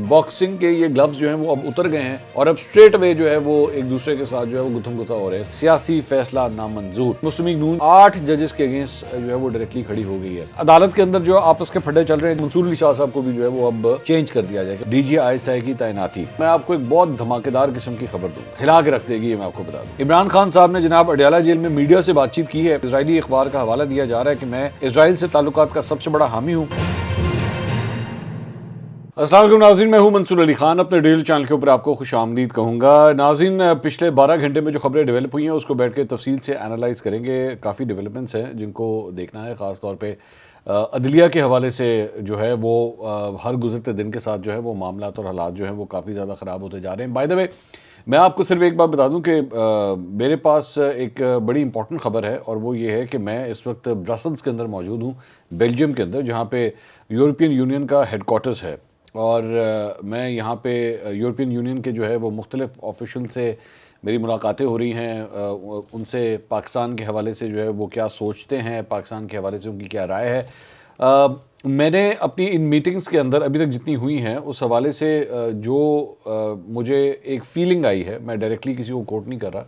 Boxing के ये gloves जो हैं वो अब उतर गए हैं और अब स्ट्रेट अवे जो है वो एक दूसरे के साथ जो है वो गुथम गुथा हो रहे हैं। सियासी फैसला नामंजूर। मुस्लिम लीग नून 8 जजेस के अगेंस्ट जो है वो डायरेक्टली खड़ी हो गई है। अदालत के अंदर जो आपस के फड्डे चल रहे हैं, मंसूर अली शाह साहब को भी जो है वो अब चेंज कर दिया जाएगा। DGI की तैनाती। मैं आपको एक बहुत धमाकेदार किस्म की खबर दूं, हिला के रख देगी, ये मैं आपको बता दूं। इमरान खान साहब ने जनाब अडयाला जेल में मीडिया से बातचीत की है। इजरायली अखबार का हवाला दिया जा रहा है कि मैं इजराइल से ताल्लुकात का सबसे बड़ा हामी हूं। अस्सलाम वालेकुम नाज़रीन, मैं हूं मंसूर अली खान। अपने डेली चैनल के ऊपर आपको खुश आमदीद कहूँगा। नाज़रीन, पिछले 12 घंटे में जो खबरें डेवलप हुई हैं उसको बैठ के तफसील से एनालाइज करेंगे। काफ़ी डेवलपमेंट्स हैं जिनको देखना है, ख़ास तौर पे अदलिया के हवाले से जो है वो हर गुजरते दिन के साथ जो है वो मामलात और हालात जो हैं वो काफ़ी ज़्यादा ख़राब होते जा रहे हैं। बाय द वे, मैं आपको सिर्फ एक बात बता दूं कि मेरे पास एक बड़ी इंपॉर्टेंट खबर है और वो ये है कि मैं इस वक्त ब्रसल्स के अंदर मौजूद हूँ, बेल्जियम के अंदर, जहाँ पे यूरोपियन यूनियन का हेडक्वार्टर्स है। और मैं यहाँ पे यूरोपियन यूनियन के जो है वो मुख्तलिफ ऑफिशियल से मेरी मुलाकातें हो रही हैं। उनसे पाकिस्तान के हवाले से जो है वो क्या सोचते हैं, पाकिस्तान के हवाले से उनकी क्या राय है। मैंने अपनी इन मीटिंग्स के अंदर अभी तक जितनी हुई हैं उस हवाले से जो मुझे एक फ़ीलिंग आई है, मैं डायरेक्टली किसी को कोट नहीं कर रहा,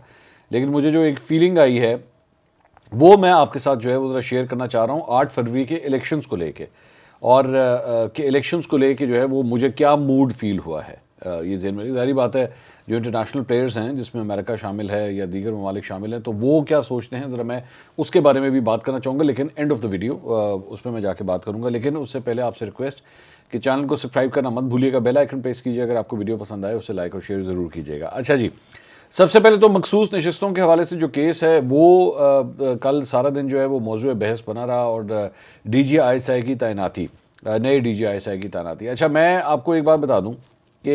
लेकिन मुझे जो एक फ़ीलिंग आई है वो मैं आपके साथ जो है वो ज़रा शेयर करना चाह रहा हूँ। 8 फरवरी के इलेक्शंस को लेके और कि इलेक्शंस को लेके जो है वो मुझे क्या मूड फील हुआ है। ये ज़हन में, ज़ाहिर बात है जो इंटरनेशनल प्लेयर्स हैं जिसमें अमेरिका शामिल है या दीगर ममालिक शामिल हैं, तो वो क्या सोचते हैं ज़रा मैं उसके बारे में भी बात करना चाहूँगा, लेकिन एंड ऑफ द वीडियो उसमें मैं जाके बात करूँगा। लेकिन उससे पहले आपसे रिक्वेस्ट कि चैनल को सब्सक्राइब करना मत भूलिएगा, बेल आइकन प्रेस कीजिए। अगर आपको वीडियो पसंद आए उसे लाइक और शेयर ज़रूर कीजिएगा। अच्छा जी, सबसे पहले तो मखसूस नशिस्तों के हवाले से जो केस है वो कल सारा दिन जो है वो मौजूद बहस बना रहा और DGI की तैनाती, नए DGI की तैनाती। अच्छा, मैं आपको एक बात बता दूं कि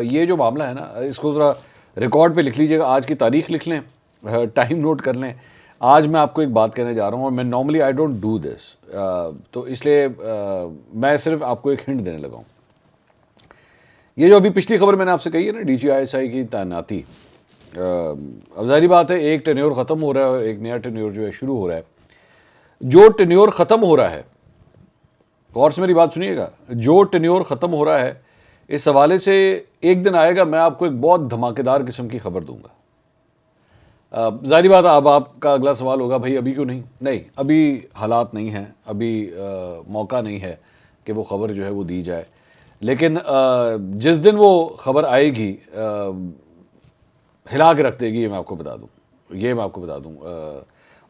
ये जो मामला है ना, इसको ज़रा रिकॉर्ड पे लिख लीजिएगा, आज की तारीख लिख लें, टाइम नोट कर लें। आज मैं आपको एक बात कहने जा रहा हूँ और मैं normally I don't do this, तो इसलिए मैं सिर्फ आपको एक हिंट देने लगा हूँ। ये जो अभी पिछली खबर मैंने आपसे कही है ना, DGI की तैनाती, अब ज़ाहिर बात है एक टेन्योर ख़त्म हो रहा है और एक नया टेन्योर जो है शुरू हो रहा है। जो टेन्योर ख़त्म हो रहा है, गौर से मेरी बात सुनिएगा, जो टेन्योर ख़त्म हो रहा है इस हवाले से एक दिन आएगा मैं आपको एक बहुत धमाकेदार किस्म की खबर दूंगा। ज़ाहिर बात है अब आपका अगला सवाल होगा, भाई अभी क्यों नहीं? नहीं, अभी हालात नहीं हैं, अभी मौका नहीं है कि वो खबर जो है वो दी जाए। लेकिन जिस दिन वो खबर आएगी हिला के रख देगी, ये मैं आपको बता दूं, ये मैं आपको बता दूं,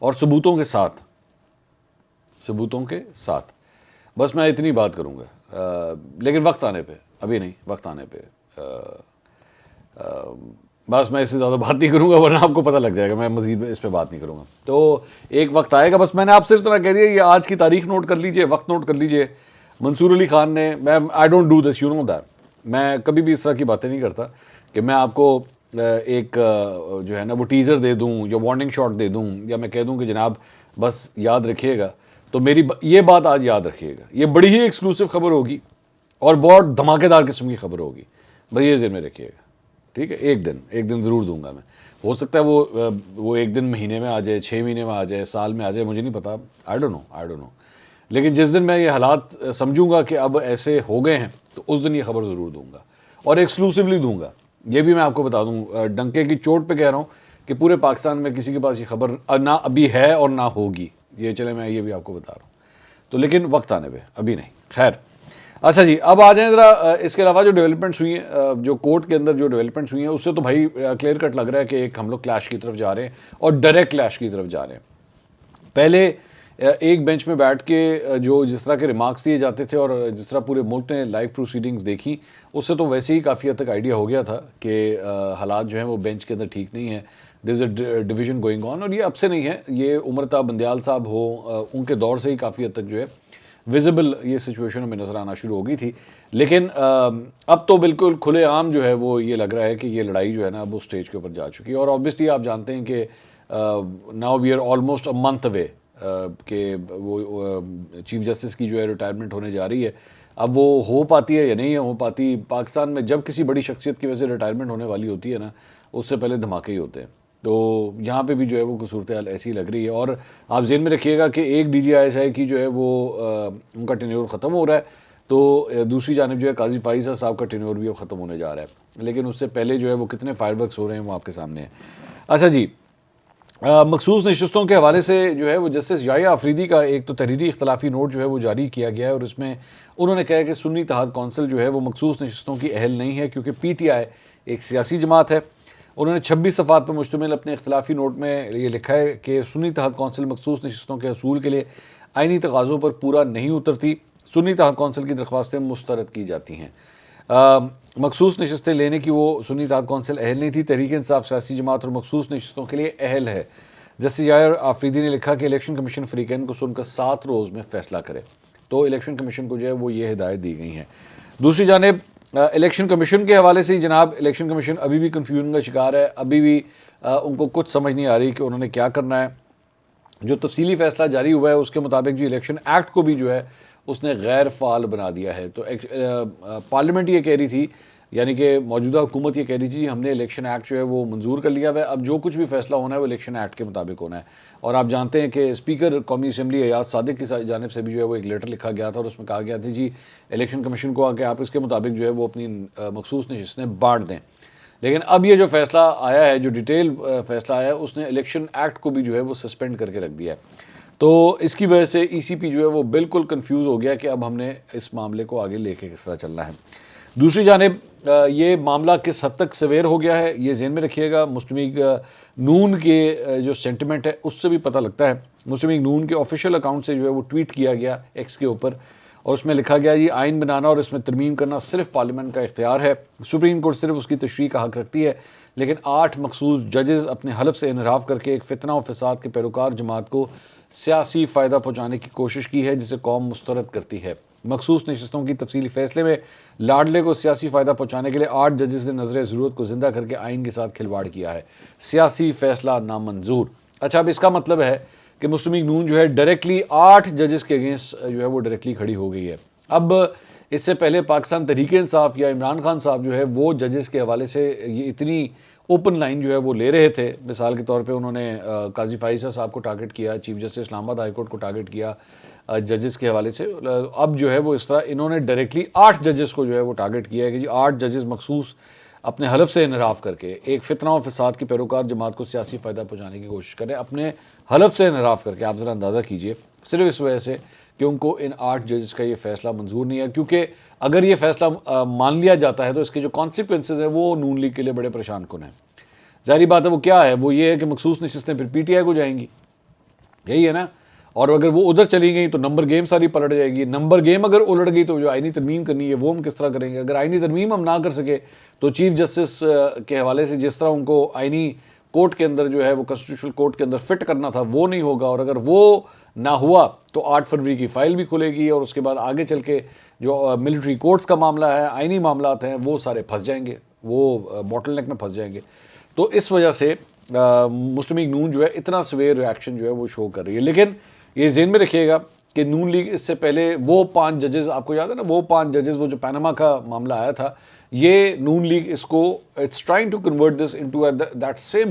और सबूतों के साथ, सबूतों के साथ। बस मैं इतनी बात करूंगा, लेकिन वक्त आने पे, अभी नहीं, वक्त आने पे बस मैं इससे ज़्यादा बात नहीं करूंगा, वरना आपको पता लग जाएगा, मैं मजीद इस पर बात नहीं करूंगा। तो एक वक्त आएगा, बस मैंने आपसे इतना कह दिया, ये आज की तारीख नोट कर लीजिए, वक्त नोट कर लीजिए। मंसूर अली खान ने, मैं I don't do this, you know that, मैं कभी भी इस तरह की बातें नहीं करता कि मैं आपको एक जो है ना वो टीज़र दे दूं या वार्निंग शॉट दे दूं या मैं कह दूं कि जनाब बस याद रखिएगा। तो मेरी ये बात आज याद रखिएगा, ये बड़ी ही एक्सक्लूसिव खबर होगी और बहुत धमाकेदार किस्म की खबर होगी, बस ये ज़हन में रखिएगा, ठीक है? एक दिन ज़रूर दूंगा मैं। हो सकता है वो एक दिन महीने में आ जाए, 6 महीने में आ जाए, साल में आ जाए, मुझे नहीं पता, आई डोंट नो। लेकिन जिस दिन मैं ये हालात समझूंगा कि अब ऐसे हो गए हैं तो उस दिन ये खबर ज़रूर दूंगा और एक्सक्लूसिवली दूंगा। ये भी मैं आपको बता दूं, डंके की चोट पे कह रहा हूं कि पूरे पाकिस्तान में किसी के पास ये खबर ना अभी है और ना होगी, ये चले मैं ये भी आपको बता रहा हूं। तो लेकिन वक्त आने पे, अभी नहीं। खैर, अच्छा जी, अब आ जाएं ज़रा इसके अलावा जो डेवलपमेंट्स हुई हैं, जो कोर्ट के अंदर जो डेवलपमेंट्स हुई हैं, उससे तो भाई क्लियर कट लग रहा है कि एक हम लोग क्लैश की तरफ जा रहे हैं और डायरेक्ट क्लैश की तरफ जा रहे हैं। पहले एक बेंच में बैठ के जो जिस तरह के रिमार्क्स दिए जाते थे और जिस तरह पूरे मुल्क ने लाइव प्रोसीडिंग्स देखी, उससे तो वैसे ही काफ़ी हद तक आइडिया हो गया था कि हालात जो हैं वो बेंच के अंदर ठीक नहीं है, there is a division going on. और ये अब से नहीं है, ये उमरता बंदयाल साहब हो उनके दौर से ही काफ़ी हद तक जो है विजिबल ये सिचुएशन में नज़र आना शुरू हो गई थी। लेकिन अब तो बिल्कुल खुलेआम जो है वो ये लग रहा है कि ये लड़ाई जो है ना वो स्टेज के ऊपर जा चुकी है। और ऑब्वियसली आप जानते हैं कि now we are almost a month away कि वो चीफ जस्टिस की जो है रिटायरमेंट होने जा रही है। अब वो हो पाती है या नहीं हो पाती, पाकिस्तान में जब किसी बड़ी शख्सियत की वजह से रिटायरमेंट होने वाली होती है ना, उससे पहले धमाके ही होते हैं। तो यहाँ पे भी जो है वो सूरत हाल ऐसी लग रही है। और आप जेहन में रखिएगा कि एक DGI की जो है वो उनका टेन्योर ख़त्म हो रहा है, तो दूसरी जानिब जो है काजी फाइज़ साहब का टेन्योर भी अब ख़त्म होने जा रहा है, लेकिन उससे पहले जो है वो कितने फायरवर्क्स हो रहे हैं वो आपके सामने है। अच्छा जी, मखसूस नशस्तों के हवाले से जो है वो जस्टिस याहिया अफरीदी का एक तो तहरीरी इख्तलाफी नोट जो है वो जारी किया गया है, और इसमें उन्होंने कहा कि सुन्नी इत्तेहाद कौंसिल जो है वो मखसूस नशस्तों की अहल नहीं है, क्योंकि PTI एक सियासी जमात है। उन्होंने 26 सफ़ात पर मुश्तमिल अपने इख्तलाफी नोट में ये लिखा है कि सुन्नी इत्तेहाद कौंसिल मखसूस नशस्तों के असूल के लिए आइनी तकाज़ों पर पूरा नहीं उतरती। सुन्नी इत्तेहाद कौंसिल की दरख्वास्तें मुस्तरद की जाती हैं। मखसूस नशस्तें लेने की वो सुन्नी इत्तेहाद कौंसिल अहल नहीं थी। तहरीक इंसाफ सियासी जमात और मखसूस नशस्तों के लिए अहल है। जस्टिस याहिया अफरीदी ने लिखा कि इलेक्शन कमीशन फ़रीक़ैन को सुनकर 7 रोज़ में फ़ैसला करे। तो इलेक्शन कमीशन को जो है वो ये हिदायत दी गई हैं। दूसरी जानिब इलेक्शन कमीशन के हवाले से ही जनाब, इलेक्शन कमीशन अभी भी कन्फ्यूजन का शिकार है। अभी भी उनको कुछ समझ नहीं आ रही कि उन्होंने क्या करना है। जो तफसीली फ़ैसला जारी हुआ है उसके मुताबिक जो इलेक्शन एक्ट को भी जो है उसने गैर फ़ाल बना दिया है। तो पार्लियामेंट ये कह रही थी, यानी कि मौजूदा हुकूमत ये कह रही थी हमने इलेक्शन एक्ट जो है वो मंजूर कर लिया है, अब जो कुछ भी फैसला होना है वो इलेक्शन एक्ट के मुताबिक होना है। और आप जानते हैं कि स्पीकर कौमी असम्बली अयाज सादिक की जानिब से भी जो है वो एक लेटर लिखा गया था, और उसमें कहा गया था जी इलेक्शन कमीशन को आके आप इसके मुताबिक जो है वो अपनी मखसूस नशिस्तें बांट दें। लेकिन अब ये जो फैसला आया है, जो डिटेल फैसला आया है, उसने इलेक्शन एक्ट को भी जो है वो सस्पेंड करके रख दिया है। तो इसकी वजह से ECP जो है वो बिल्कुल कंफ्यूज हो गया कि अब हमने इस मामले को आगे लेके किस तरह चलना है। दूसरी जानिब ये मामला किस हद तक सवेर हो गया है ये ज़हन में रखिएगा। मुस्लिम लीग नून के जो सेंटिमेंट है उससे भी पता लगता है। मुस्लिम लीग नून के ऑफिशियल अकाउंट से जो है वो ट्वीट किया गया X के ऊपर, और उसमें लिखा गया जी आइन बनाना और इसमें तरमीम करना सिर्फ पार्लियामेंट का इख्तियार है। सुप्रीम कोर्ट सिर्फ उसकी तशरीह का हक रखती है, लेकिन 8 मखसूस जजेस अपने हलफ से इनहराफ करके एक फितना और फसाद के पैरोकार जमात को सियासी फ़ायदा पहुँचाने की कोशिश की है, जिसे कौम मुस्तरद करती है। मखसूस नशस्तों की तफसीली फ़ैसले में लाडले को सियासी फ़ायदा पहुँचाने के लिए 8 जजेस ने नज़र ज़रूरत को ज़िंदा करके आइन के साथ खिलवाड़ किया है। सियासी फ़ैसला नामंजूर। अच्छा, अब इसका मतलब है कि मुस्लिम लीग नून जो है डायरेक्टली 8 जजेस के अगेंस्ट जो है वो डायरेक्टली खड़ी हो गई है। अब इससे पहले पाकिस्तान तहरीक इंसाफ या इमरान खान साहब जो है वो जजेस के हवाले से ये इतनी ओपन लाइन जो है वो ले रहे थे। मिसाल के तौर पे उन्होंने काजी फाइज़ साहब को टारगेट किया, chief justice Islamabad high court को टारगेट किया जजेस के हवाले से। अब जो है वो इस तरह इन्होंने डायरेक्टली 8 जजेस को जो है वो टारगेट किया है कि जी 8 जजेस मखसूस अपने हलफ से इनहराफ करके एक फितना और फसाद की पैरोकार जमात को सियासी फ़ायदा पहुँचाने की कोशिश करें, अपने हलफ से इनहराफ करके। आप ज़रा अंदाज़ा कीजिए, सिर्फ इस वजह से कि उनको इन 8 जजेस का ये फ़ैसला मंजूर नहीं है, क्योंकि अगर ये फ़ैसला मान लिया जाता है तो इसके जो कॉन्सिक्वेंसेज हैं वो नून लीग के लिए बड़े परेशान कुन हैं। ज़ाहिर बात है वो क्या है, वो ये है कि मखसूस नशिस्तें फिर PTI को जाएंगी, यही है ना। और अगर वो उधर चली गई तो नंबर गेम सारी पलट जाएगी। नंबर गेम अगर उलट गई तो जो आइनी तरमीम करनी है वो हम किस तरह करेंगे। अगर आइनी तरमीम हम ना कर सके तो चीफ जस्टिस के हवाले से जिस तरह उनको आइनी कोर्ट के अंदर जो है वो कॉन्स्टिट्यूशनल कोर्ट के अंदर फिट करना था वो नहीं होगा। और अगर वो ना हुआ तो 8 फरवरी की फ़ाइल भी खुलेगी, और उसके बाद आगे चल के जो मिलिट्री कोर्ट्स का मामला है, आइनी मामला हैं, वो सारे फंस जाएंगे, वो बॉटल नेक में फंस जाएंगे। तो इस वजह से मुस्लिम लीग नून जो है इतना सवेर रिएक्शन जो है वो शो कर रही है। लेकिन ये ज़हन में रखिएगा कि नून लीग इससे पहले वो 5 जजेस, आपको याद है ना वो 5 जजेस, वो जो पनामा का मामला आया था, ये नून लीग इसको it's trying to convert this into that same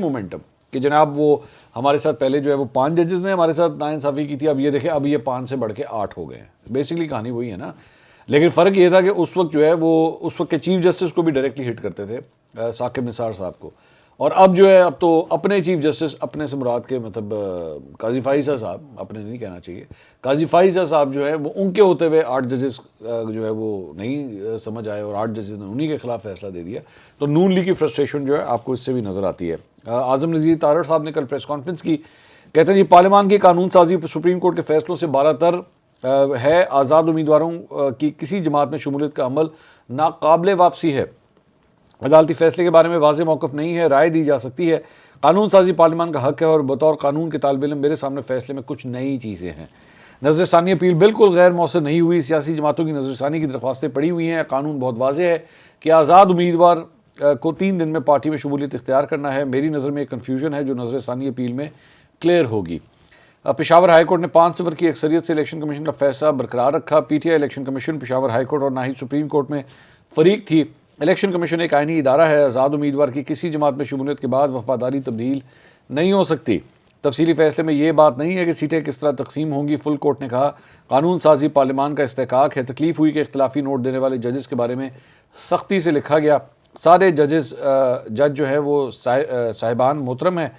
momentum कि जनाब वो हमारे साथ पहले जो है वो 5 जजेस ने हमारे साथ नाइंसाफ़ी की थी, अब ये देखें अब ये 5 से बढ़ के 8 हो गए हैं। बेसिकली कहानी वही है ना। लेकिन फ़र्क ये था कि उस वक्त जो है वो उस वक्त के चीफ जस्टिस को भी डायरेक्टली हिट करते थे, साकिब निसार साहब को, और अब जो है अब तो अपने चीफ जस्टिस, अपने से मुराद के मतलब काजी फाइज़ साहब, अपने नहीं कहना चाहिए, काजी फाइज़ साहब जो है वो उनके होते हुए 8 जजेस जो है वो नहीं समझ आए और 8 जजेस ने उन्हीं के खिलाफ फैसला दे दिया। तो नून लीग की फ्रस्ट्रेशन जो है आपको इससे भी नज़र आती है। आज़म नज़ीर तारड़ साहब ने कल प्रेस कॉन्फ्रेंस की, कहते हैं जी पार्लियामान की कानून साजी सुप्रीम कोर्ट के फैसलों से बारातर है, आज़ाद उम्मीदवारों की किसी जमात में शमूलियत का अमल नाकाबिले वापसी है। अदालती फैसले के बारे में वाज़ेह मौक़िफ़ नहीं है, राय दी जा सकती है। कानून साजी पार्लियामान का हक है और बतौर कानून के तालिब इल्म मेरे सामने फैसले में कुछ नई चीज़ें हैं। नज़रसानी अपील बिल्कुल गैर मौसर नहीं हुई, सियासी जमातों की नज़रसानी की दरख्वास्तें पड़ी हुई हैं। कानून बहुत वाज़ेह है कि आज़ाद उम्मीदवार को 3 दिन में पार्टी में शमूलियत इख्तियार करना है। मेरी नज़र में एक कन्फ्यूजन है जो नज़रसानी अपील में क्लियर होगी। पेशावर हाई कोर्ट ने 5 सिफर की अक्सरियत से इलेक्शन कमीशन का फैसला बरकरार रखा। PTI election commission, Peshawar high court और ना ही सुप्रीम कोर्ट में फरीक थी। इलेक्शन कमीशन एक आइनी इदारा है, आज़ाद उम्मीदवार की किसी जमात में शमूलियत के बाद वफादारी तब्दील नहीं हो सकती। तफसीली फैसले में ये बात नहीं है कि सीटें किस तरह तकसीम होंगी। फुल कोर्ट ने कहा कानून साजी पार्लियामान का इस्तेहकाक है। तकलीफ हुई कि इख्तलाफी नोट देने वाले जजेस के बारे में सख्ती से लिखा गया। सारे जज जो है वो साहिबान मोहतरम है।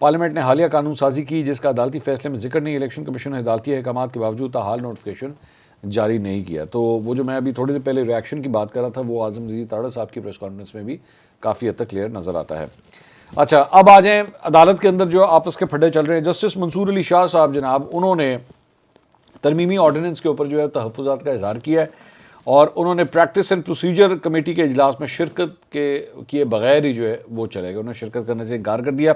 पार्लियामेंट ने हालिया कानून साजी की जिसका अदालती फैसले में जिक्र नहीं। इलेक्शन कमीशन ने अदालती अहकाम के बावजूद ताहाल नोटिफिकेशन जारी नहीं किया। तो वो जो मैं अभी थोड़ी देर पहले रिएक्शन की बात कर रहा था वो आजम जदीद ताड़ा साहब की प्रेस कॉन्फ्रेंस में भी काफ़ी हद तक क्लियर नज़र आता है। अच्छा, अब आ जाएं अदालत के अंदर जो आपस के फड्डे चल रहे हैं। जस्टिस मंसूर अली शाह साहब जनाब, उन्होंने तरमीमी ऑर्डिनेंस के ऊपर जो है तहफ़्फ़ुज़ात का इज़हार किया है और उन्होंने प्रैक्टिस एंड प्रोसीजर कमेटी के इजलास में शिरकत किए बगैर ही जो है वो चले गए। उन्होंने शिरकत करने से इनकार कर दिया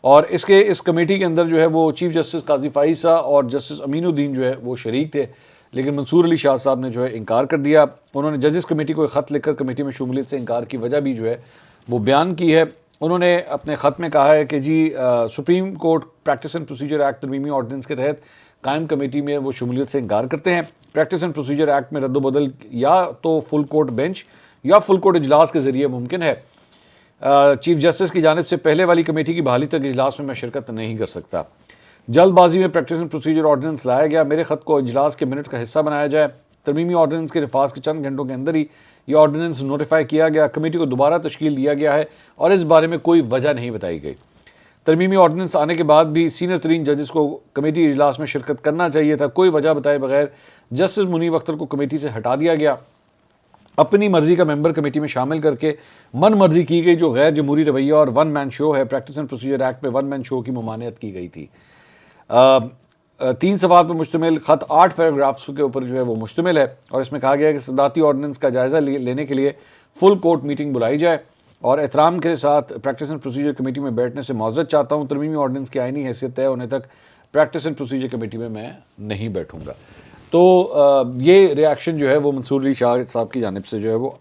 और इस कमेटी के अंदर जो है वो चीफ जस्टिस काजी फाइसा और जस्टिस अमीनुद्दीन जो है वो शरीक थे, लेकिन मंसूर अली शाह साहब ने जो है इनकार कर दिया। उन्होंने जजेस कमेटी को एक ख़त लिखकर कमेटी में शमूलियत से इनकार की वजह भी जो है वो बयान की है। उन्होंने अपने ख़त में कहा है कि जी supreme court practice and procedure act तरमीमी ऑर्डिनेंस के तहत कायम कमेटी में वो शमूलियत से इनकार करते हैं। प्रैक्टिस एंड प्रोसीजर एक्ट में रद्दबदल या तो फुल कोर्ट बेंच या फुल कोर्ट इजलास के ज़रिए मुमकिन है। चीफ जस्टिस की जानिब से पहले वाली कमेटी की बहाली तक इजलास में मैं शिरकत नहीं कर सकता। जल्दबाजी में प्रैक्टिस एंड प्रोसीजर ऑर्डिनेंस लाया गया। मेरे ख़त को इजलास के मिनट का हिस्सा बनाया जाए। तरमीमी ऑर्डिनेंस के नफाज के चंद घंटों के अंदर ही ये ऑर्डिनेंस नोटिफाई किया गया। कमेटी को दोबारा तश्कील दिया गया है और इस बारे में कोई वजह नहीं बताई गई। तरमीमी ऑर्डिनेंस आने के बाद भी सीनियर तरीन जजेस को कमेटी इजलास में शिरकत करना चाहिए था। कोई वजह बताए बगैर जस्टिस मुनीब अख्तर को कमेटी से हटा दिया गया। अपनी मर्जी का मेंबर कमेटी में शामिल करके मन मर्जी की गई जो गैर जमहूरी रवैया और वन मैन शो है। प्रैक्टिस एंड प्रोसीजर एक्ट में वन मैन शो की ममानियत की गई थी। 3 सवाल पर मुश्तमिल ख़त 8 पैराग्राफ्स के ऊपर जो है वो मुश्तमिल है और इसमें कहा गया है कि सदारती ऑर्डिनेंस का जायज़ा लेने के लिए फुल कोर्ट मीटिंग बुलाई जाए और एहतराम के साथ प्रैक्टिस एंड प्रोसीजर कमेटी में बैठने से माजरत चाहता हूँ। तरमीमी ऑर्डिनेंस की आईनी हैसियत तय होने तक प्रैक्टिस एंड प्रोसीजर कमेटी में मैं नहीं बैठूंगा। तो ये रिएक्शन जो है वो मंसूर अली शाह साहब की जानिब से जो है वो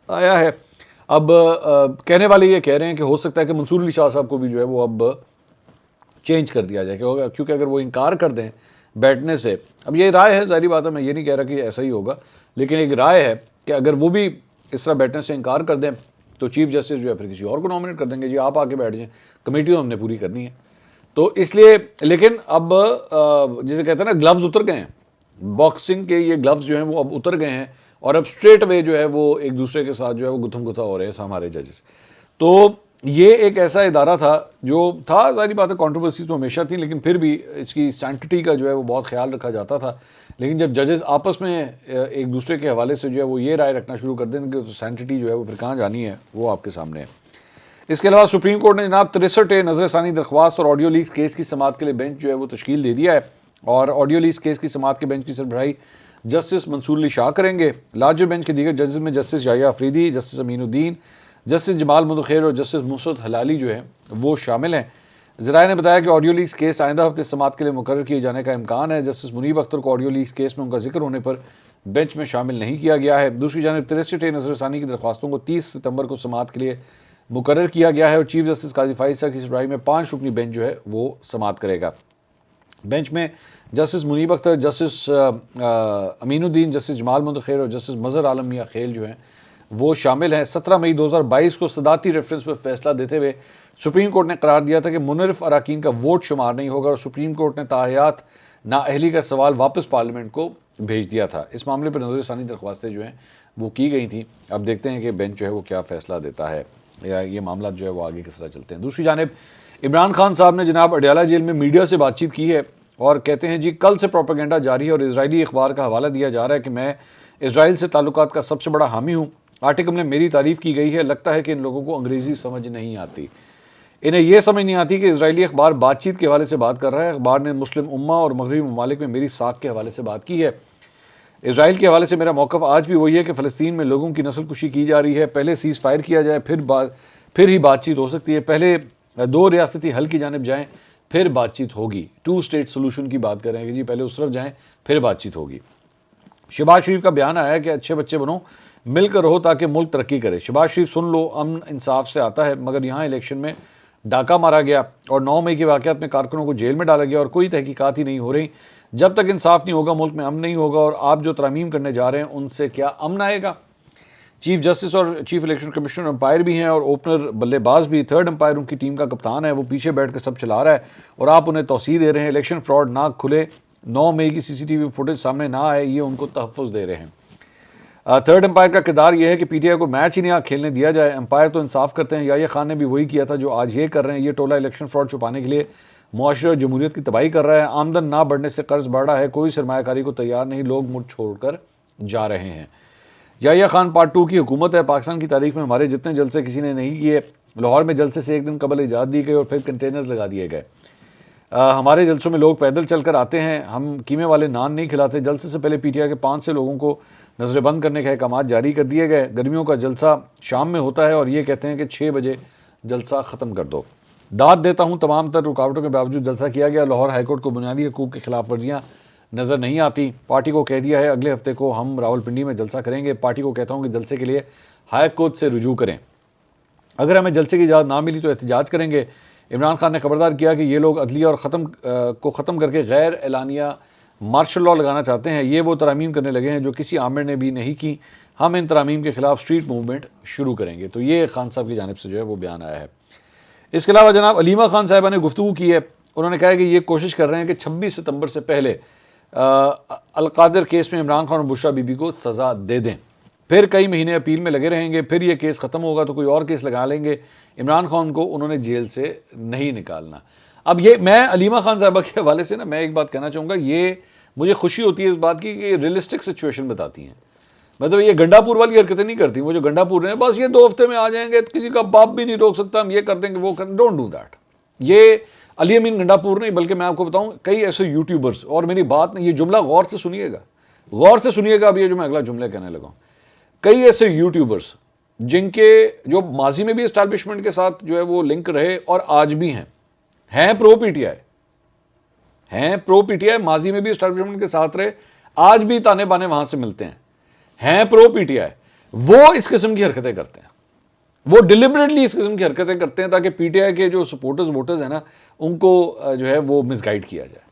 आया है। अब कहने वाले ये कह रहे हैं कि हो सकता है कि मंसूर अली शाह साहब को भी जो है वो अब चेंज कर दिया जाए क्योंकि अगर वो इनकार कर दें बैठने से, अब ये राय है, जाहिर बात है, मैं ये नहीं कह रहा कि ऐसा ही होगा, लेकिन एक राय है कि अगर वो भी इस तरह बैठने से इनकार कर दें तो चीफ जस्टिस जो है फिर किसी और को नॉमिनेट कर देंगे, जी आप आके बैठ जाएं, कमेटी तो हमने पूरी करनी है। तो इसलिए, लेकिन अब जिसे कहते हैं ना ग्लव्स उतर गए हैं, बॉक्सिंग के ये ग्लव्स जो हैं वो अब उतर गए हैं और अब स्ट्रेट वे जो है वो एक दूसरे के साथ जो है वो गुथम गुथा हो रहे हैं हमारे जजेस। तो ये एक ऐसा इदारा था जो था, जाहिर बात है कंट्रोवर्सी तो हमेशा थी, लेकिन फिर भी इसकी सैंक्टिटी का जो है वो बहुत ख्याल रखा जाता था। लेकिन जब जजेस आपस में एक दूसरे के हवाले से जो है वो ये राय रखना शुरू कर देंगे तो सैंक्टिटी जो है वो फिर कहाँ जानी है वो आपके सामने है। इसके अलावा सुप्रीम कोर्ट ने जनाब 63 नजरसानी दरख्वास्त और ऑडियो लीक केस की समाअत के लिए बेंच जो है वो तश्कील दे दिया है और ऑडियो लीक केस की समाअत के बेंच की सरबराही जस्टिस मंसूर अली शाह करेंगे। लार्जर बेंच के दीगर जजेस में justice Yahya Afridi, justice Aminuddin, justice Jamal Mandokhail और जस्टिस मुसरत हलाली जो है वो शामिल हैं। ज़राए ने बताया कि ऑडियो लीक्स केस आइंदा हफ्ते समाअत के लिए मुकर्रर किए जाने का इम्कान है। जस्टिस मुनीब अख्तर को ऑडियो लीक्स केस में उनका जिक्र होने पर बेंच में शामिल नहीं किया गया है। दूसरी जानिब 63 नजरसानी की दरख्वास्तों को 30 सितंबर को समाअत के लिए मुकर्रर किया गया है और चीफ जस्टिस काजी फाइसा की सुनवाई में 5 रुकनी बेंच जो है वो समाअत करेगा। बेंच में justice Munib Akhtar, justice Aminuddin, justice Jamal Mandokhail और जस्टिस मज़हर आलम मियां खेल जो हैं वो शामिल हैं। 17 मई 2022 को सदारती रेफरेंस पर फैसला देते हुए सुप्रीम कोर्ट ने करार दिया था कि मुनरिफ अराकीन का वोट शुमार नहीं होगा और सुप्रीम कोर्ट ने ताहयात नाअहली का सवाल वापस पार्लियामेंट को भेज दिया था। इस मामले पर नजरसानी दरख्वास्तें जो हैं वो की गई थी। अब देखते हैं कि बेंच जो है वो क्या फैसला देता है या ये मामला जो है वो आगे किस तरह चलते हैं। दूसरी जानिब इमरान खान साहब ने जनाब अडयाला जेल में मीडिया से बातचीत की है और कहते हैं जी कल से प्रोपेगेंडा जारी है और इजरायली अखबार का हवाला दिया जा रहा है कि मैं इसराइल से ताल्लुकात का सबसे बड़ा हामी हूँ। आर्टिकल में मेरी तारीफ़ की गई है। लगता है कि इन लोगों को अंग्रेज़ी समझ नहीं आती। इन्हें यह समझ नहीं आती कि इजरायली अखबार बातचीत के हवाले से बात कर रहा है। अखबार ने मुस्लिम उम्मा और मगरबी ममालिक में मेरी साख के हवाले से बात की है। इसराइल के हवाले से मेरा मौक़िफ़ आज भी वही है कि फ़लस्तीन में लोगों की नस्ल कुशी की जा रही है। पहले सीज़ फायर किया जाए फिर ही बातचीत हो सकती है। पहले 2 रियासती हल की जानिब जाएँ फिर बातचीत होगी। 2 स्टेट सोल्यूशन की बात करेंगे जी, पहले उस तरफ जाएँ फिर बातचीत होगी। शहबाज शरीफ का बयान आया कि अच्छे बच्चे बनो, मिलकर रहो ताकि मुल्क तरक्की करे। शहबाज शरीफ सुन लो, अमन इंसाफ से आता है, मगर यहाँ इलेक्शन में डाका मारा गया और 9 मई के वाक़यात में कारकुनों को जेल में डाला गया और कोई तहकीकात ही नहीं हो रही। जब तक इंसाफ नहीं होगा मुल्क में अमन नहीं होगा और आप जो तरमीम करने जा रहे हैं उनसे क्या अमन आएगा। चीफ जस्टिस और चीफ इलेक्शन कमिश्नर अंपायर भी हैं और ओपनर बल्लेबाज भी। थर्ड अंपायर उनकी टीम का कप्तान है, वो पीछे बैठ कर सब चला रहा है और आप उन्हें तौसीह दे रहे हैं। इलेक्शन फ्रॉड ना खुले, 9 मई की CCTV फुटेज सामने ना आए, ये उनको तहफ़्फ़ुज़ दे रहे हैं। थर्ड अंपायर का किरदार यह है कि PTI को मैच ही नहीं खेलने दिया जाए। अंपायर तो इंसाफ करते हैं, याहिया खान ने भी वही किया था जो आज ये कर रहे हैं। ये टोला इलेक्शन फ्रॉड छुपाने के लिए मुआशरे और जमहूरियत की तबाही कर रहा है। आमदन ना बढ़ने से कर्ज बढ़ रहा है, कोई सरमायाकारी को तैयार नहीं, लोग मुड़ छोड़कर जा रहे हैं। याहिया खान पार्ट 2 की हुकूमत है। पाकिस्तान की तारीख में हमारे जितने जलसे किसी ने नहीं किए। लाहौर में जलसे से एक दिन कबल इजाज़त दी गई और फिर कंटेनर्स लगा दिए गए। हमारे जलसों में लोग पैदल चल कर आते हैं, हम कीमे वाले नान नहीं खिलाते। जलसे से पहले PTI के 5 से लोगों को नजरबंद करने के अहकाम जारी कर दिए गए। गर्मियों का जलसा शाम में होता है और ये कहते हैं कि 6 बजे जलसा ख़त्म कर दो। दाद देता हूँ, तमाम तर रुकावटों के बावजूद जलसा किया गया। लाहौर हाईकोर्ट को बुनियादी हकूक़ की खिलाफ वर्जियाँ नज़र नहीं आती। पार्टी को कह दिया है अगले हफ्ते को हम रावलपिंडी में जलसा करेंगे। पार्टी को कहता हूँ कि जलसे के लिए हाई कोर्ट से रुजू करें, अगर हमें जलसे की इजाज़त ना मिली तो एहतजाज करेंगे। इमरान खान ने खबरदार किया कि ये लोग अदलिया और ख़त्म करके गैर एलानिया मार्शल लॉ लगाना चाहते हैं। ये वो तरामीम करने लगे हैं जो किसी आमिर ने भी नहीं की। हम इन तरामीम के खिलाफ स्ट्रीट मूवमेंट शुरू करेंगे। तो ये खान साहब की जानिब से जो है वो बयान आया है। इसके अलावा जनाब अलीमा खान साहिबा ने गुफ्तगू की है। उन्होंने कहा है कि ये कोशिश कर रहे हैं कि 26 सितंबर से पहले अलकादिर केस में इमरान खान और बुशरा बीबी को सज़ा दे दें, फिर कई महीने अपील में लगे रहेंगे, फिर ये केस ख़त्म होगा तो कोई और केस लगा लेंगे। इमरान खान को उन्होंने जेल से नहीं निकालना। अब ये मैं अलीमा खान साहबा के हवाले से ना मैं एक बात कहना चाहूँगा, ये मुझे खुशी होती है इस बात की कि रियलिस्टिक सिचुएशन बताती हैं। मतलब ये गंडापुर वाली हरकतें नहीं करती। वो जो गंडापुर है बस ये 2 हफ्ते में आ जाएंगे, किसी का बाप भी नहीं रोक सकता, हम ये कर देंगे वो कर, डोंट डू दैट। ये अली अमीन गंडापुर नहीं, बल्कि मैं आपको बताऊं कई ऐसे यूट्यूबर्स, और मेरी बात नहीं, ये जुमला गौर से सुनिएगा, गौर से सुनिएगा। अब ये जो मैं अगला जुमला कहने लगा, कई ऐसे यूट्यूबर्स जिनके जो माजी में भी एस्टैब्लिशमेंट के साथ जो है वो लिंक रहे और आज भी हैं प्रो PTI, हैं प्रो PTI, माजी में भी एस्टैब्लिशमेंट के साथ रहे, आज भी ताने बाने वहां से मिलते हैं प्रो PTI, वो इस किस्म की हरकतें करते हैं। वो डिलिबरेटली इस किस्म की हरकतें करते हैं ताकि PTI के जो सपोर्टर्स वोटर्स हैं ना, उनको जो है वो मिसगाइड किया जाए।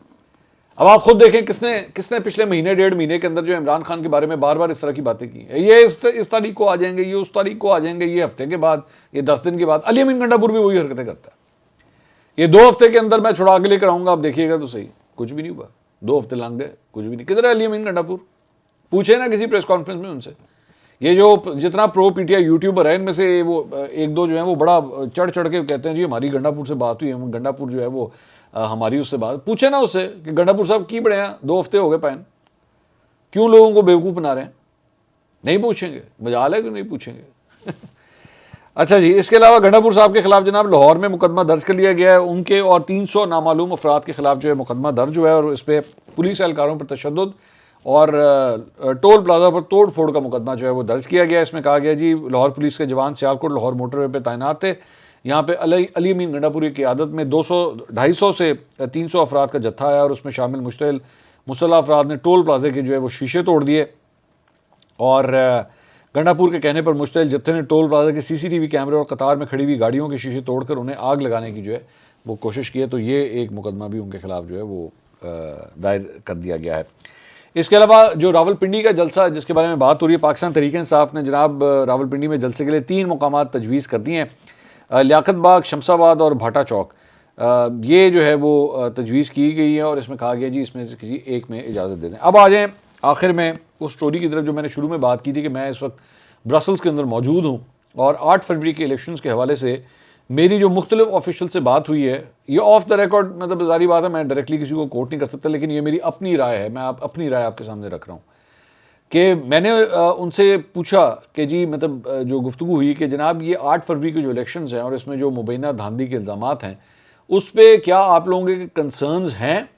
अब आप खुद देखें किसने पिछले महीने 1.5 महीने के अंदर जो इमरान खान के बारे में बार बार इस तरह की बातें की है। ये इस तारीख को आ जाएंगे, ये उस तारीख को आ जाएंगे, ये हफ्ते के बाद, ये 10 दिन के बाद। अली अमीन गंडापुर भी वही हरकतें करता है। ये 2 हफ्ते के अंदर मैं छुड़ा के लेकर आऊंगा, आप देखिएगा तो सही, कुछ भी नहीं हुआ। 2 हफ्ते लंघ गए, कुछ भी नहीं। किधर है अली अमीन गंडापुर? पूछे ना किसी प्रेस कॉन्फ्रेंस में उनसे। ये जो जितना प्रो PTI यूट्यूबर है, इनमें से वो 1-2 जो है वो बड़ा चढ़ के कहते हैं जी हमारी गंडापुर से बात हुई है, गंडापुर जो है वो हमारी उससे बात। पूछे ना उससे कि गंडापुर साहब की बड़े हैं, 2 हफ्ते हो गए पैन, क्यों लोगों को बेवकूफ़ बना रहे हैं? नहीं पूछेंगे, मजाल है कि नहीं पूछेंगे। अच्छा जी, इसके अलावा गंडापुर साहब के खिलाफ जनाब लाहौर में मुकदमा दर्ज कर लिया गया है। उनके और 300 नामालूम अफराद के खिलाफ जो है मुकदमा दर्ज हुआ है और इस पर पुलिस एहलकारों पर तशद्दुद और टोल प्लाजा पर तोड़ फोड़ का मुकदमा जो है वो दर्ज किया गया। इसमें कहा गया जी लाहौर पुलिस के जवान सियालकोट लाहौर मोटरवे पर तैनात थे। यहाँ पे अली अमीन गंडापुरी की आदत में 250 से 300 अफराद का जत्था आया और उसमें शामिल मुसल्लह अफराद ने टोल प्लाजे के जो है वो शीशे तोड़ दिए और गंडापुर के कहने पर मुश्तइल जत्थे ने टोल प्लाजा के CCTV कैमरे और कतार में खड़ी हुई गाड़ियों के शीशे तोड़कर उन्हें आग लगाने की जो है वो कोशिश की है। तो ये एक मुकदमा भी उनके खिलाफ जो है वो दायर कर दिया गया है। इसके अलावा जो रावलपिंडी का जलसा जिसके बारे में बात हो रही है, पाकिस्तान तहरीक-ए-इंसाफ ने जनाब रावलपिंडी में जलसे के लिए 3 मुकामात तजवीज़ कर दिए हैं, लियाकत बाग, शमसाबाद और भाटा चौक। ये जो है वो तजवीज़ की गई है और इसमें कहा गया जी इसमें से किसी एक में इजाज़त दे दें। अब आ जाएँ आखिर में उस स्टोरी की तरफ जो मैंने शुरू में बात की थी कि मैं इस वक्त ब्रसल्स के अंदर मौजूद हूँ और 8 फरवरी के इलेक्शंस के हवाले से मेरी जो मुख्तलिफ ऑफिशियल से बात हुई है, ये ऑफ द रिकॉर्ड, मतलब जारी बात है मैं डायरेक्टली किसी को कोट नहीं कर सकता, लेकिन ये मेरी अपनी राय है, मैं अपनी राय आपके सामने रख रहा हूँ कि मैंने उनसे पूछा कि जी मतलब जो गुफ्तगू हुई कि जनाब ये 8 फरवरी के जो इलेक्शंस हैं और इसमें जो मुबैना धांधली के इल्ज़ामात हैं उस पर क्या आप लोगों के कंसर्न्स हैं?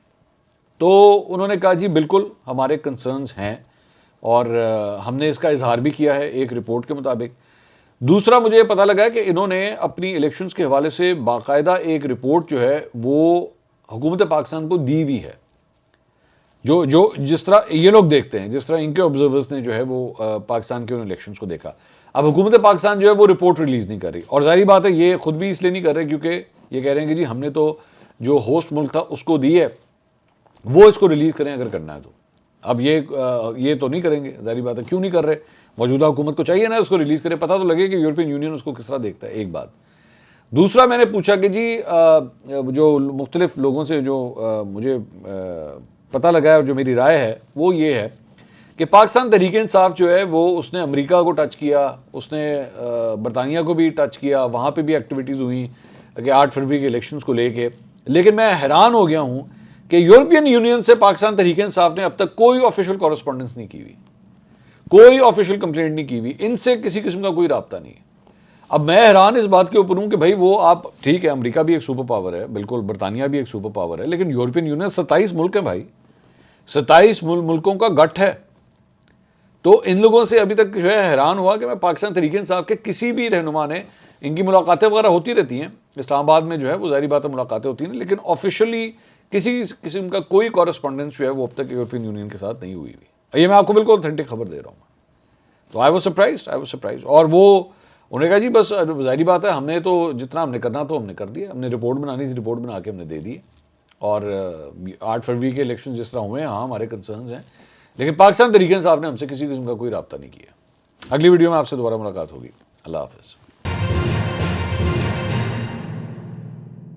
तो उन्होंने कहा जी बिल्कुल हमारे कंसर्न्स हैं और हमने इसका इजहार भी किया है एक रिपोर्ट के मुताबिक। दूसरा मुझे पता लगा कि इन्होंने अपनी इलेक्शंस के हवाले से बाकायदा एक रिपोर्ट जो है वो हुकूमत पाकिस्तान को दी हुई है, जो जिस तरह ये लोग देखते हैं, जिस तरह इनके ऑब्जर्वर्स ने जो है वो पाकिस्तान के उन इलेक्शंस को देखा। अब हुकूमत पाकिस्तान जो है वो रिपोर्ट रिलीज़ नहीं कर रही और जाहिर बात है ये खुद भी इसलिए नहीं कर रहे क्योंकि ये कह रहे हैं कि जी हमने तो जो होस्ट मुल्क था उसको दी है, वो इसको रिलीज़ करें अगर करना है तो। अब ये तो नहीं करेंगे, जाहिर बात है, क्यों नहीं कर रहे? मौजूदा हुकूमत को चाहिए ना उसको रिलीज़ करे, पता तो लगे कि यूरोपियन यूनियन उसको किस तरह देखता है। एक बात। दूसरा, मैंने पूछा कि जी जो मुख्तलिफ लोगों से जो मुझे पता लगा है और जो मेरी राय है वो ये है कि पाकिस्तान तहरीक-ए-इंसाफ जो है वो उसने अमेरिका को टच किया, उसने बरतानिया को भी टच किया, वहाँ पे भी एक्टिविटीज़ हुई कि 8 फरवरी के इलेक्शंस को लेके। लेकिन मैं हैरान हो गया हूँ कि यूरोपियन यूनियन से पाकिस्तान तहरीक-ए-इंसाफ ने अब तक कोई ऑफिशियल कॉरेस्पॉन्डेंस नहीं की हुई, कोई ऑफिशियल कंप्लेंट नहीं की हुई, इनसे किसी किस्म का कोई राब्ता नहीं है। अब मैं हैरान इस बात के ऊपर हूँ कि भाई वो आप ठीक है, अमेरिका भी एक सुपर पावर है, बिल्कुल, बरतानिया भी एक सुपर पावर है, लेकिन यूरोपियन यूनियन 27 मुल्क है भाई, 27 मुल्कों का गठ है। तो इन लोगों से अभी तक जो है हैरान हुआ कि मैं पाकिस्तान तहरीक-ए-इंसाफ के किसी भी रहनुमा ने, इनकी मुलाकातें वगैरह होती रहती हैं इस्लामाबाद में जो है वो, ज़ाहिर बात है मुलाकातें होती हैं, लेकिन ऑफिशियली किसी किस्म का कोई कॉरेस्पॉन्डेंस जो है वो अब तक यूरोपियन यूनियन के साथ नहीं हुई हुई। ये मैं आपको बिल्कुल ऑथेंटिक खबर दे रहा हूँ। तो आई वॉज सरप्राइज। और वो उन्होंने कहा जी बस ज़ाहिर बात है, हमने तो जितना हमने करना तो हमने कर दिया, हमने रिपोर्ट बनानी थी, रिपोर्ट बना के हमने दे दी। और 8 फरवरी के इलेक्शन जिस तरह हुए हैं, हाँ हमारे कंसर्न्स हैं, लेकिन पाकिस्तान तहरीक-ए-इंसाफ ने हमसे किसी किस्म का कोई रब्ता नहीं किया। अगली वीडियो में आपसे दोबारा मुलाकात होगी। अल्लाह हाफ़िज़।